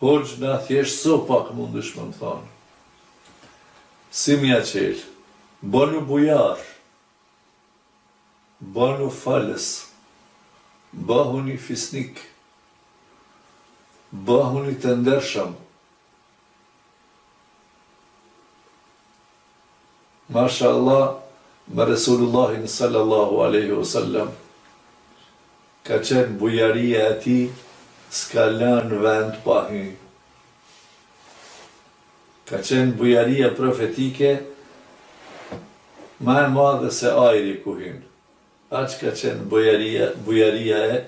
Hoxh na thjesht so pak mundesh më thonë. Si mja qelë, bënu bujar, bënu falës, bëhuni fisnik, bëhuni të ndershëm. Masha Allah, me Resulullahin sallallahu aleyhi wasallam, ka qenë bujaria e ti, s'ka lënë vend pa hy. Ka qenë bujaria profetike, ma e madhe se ajri ku hynë. Aq ka qenë bujaria e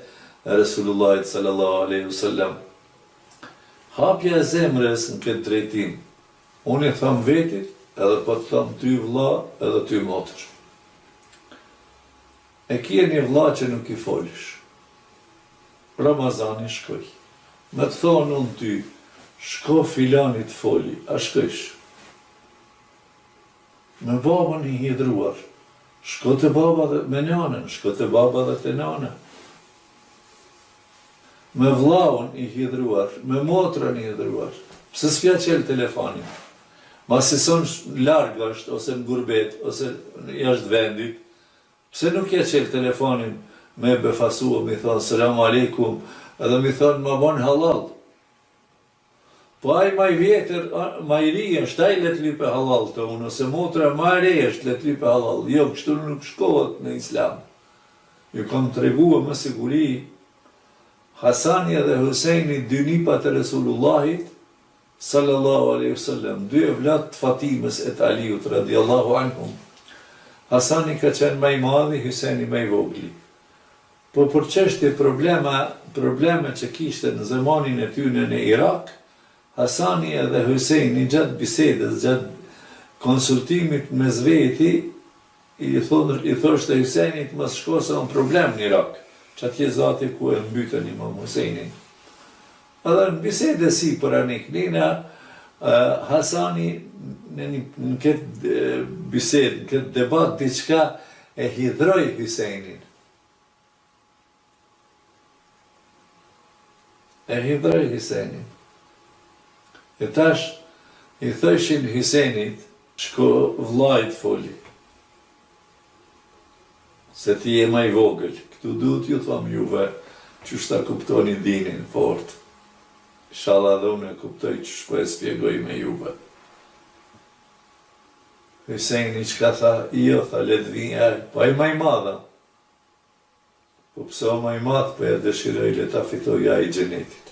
Resulullahit sallallahu aleyhi wasallam. Hapja e zemrës në këtë drejtim, unë e thëmë vetit, edhe po të thëmë ty vlla, edhe ty motër. E kje një vlla që nuk i folish. Ramazani shkoj. Me të thonë unë ty, shko filani të foli, a shkojsh. Me babën i hidruar, shko të baba dhe me nanën, shko të baba dhe të nanën. Me vllaun i hidruar, me motrën i hidruar, pse s'fja qelë telefonin. Ma si son largë është, ose në gurbet, ose jashtë vendit, pse nuk ja qelë telefonin me befasua, mi thonë selam aleikum, edhe mi thonë ma bon halal. Po aj ma i vjetër, ma i ri është, aj let lipe halal të unë, ose motra ma i re është let lipe halal. Jo, kështu nuk shkohet në islam. Ju kam të regua më siguri, Hasani edhe Husejni, dy nipat e Resulullahit, sallallahu aleyhi sallam, dy e vlatë të Fatimës e të Aliut, radiallahu anhum. Hasani ka qenë maj madhi, Husejni maj vogli. Po për çështje probleme që kishte në zemanin e tyne në Irak, Hasani edhe Husejni gjatë bisedës, gjatë konsultimit me zveti, i thoshte Husejnit mos shko se në problem në Irak, që atje zati ku e mbytën Imam Husejnin. Edhe në bisede si për anik nina, Hasani në këtë bised, në këtë debat, diçka e hidhroj Husejnin. E hidhroj Husejnin. E tash, i thëshin Husejnit, shko vllajt foli. Se ti je maj vogël. Këtu duhet ju thom juve, që shta kuptoni dinin fort. Inshallah dhe unë e kuptoj që shko e spjegoj me juve. Husejni që ka tha, jo, tha, let vinja, pa i maj madha. Po pëse o maj madh, po e dëshiroj le ta fitoj ja i gjenetit.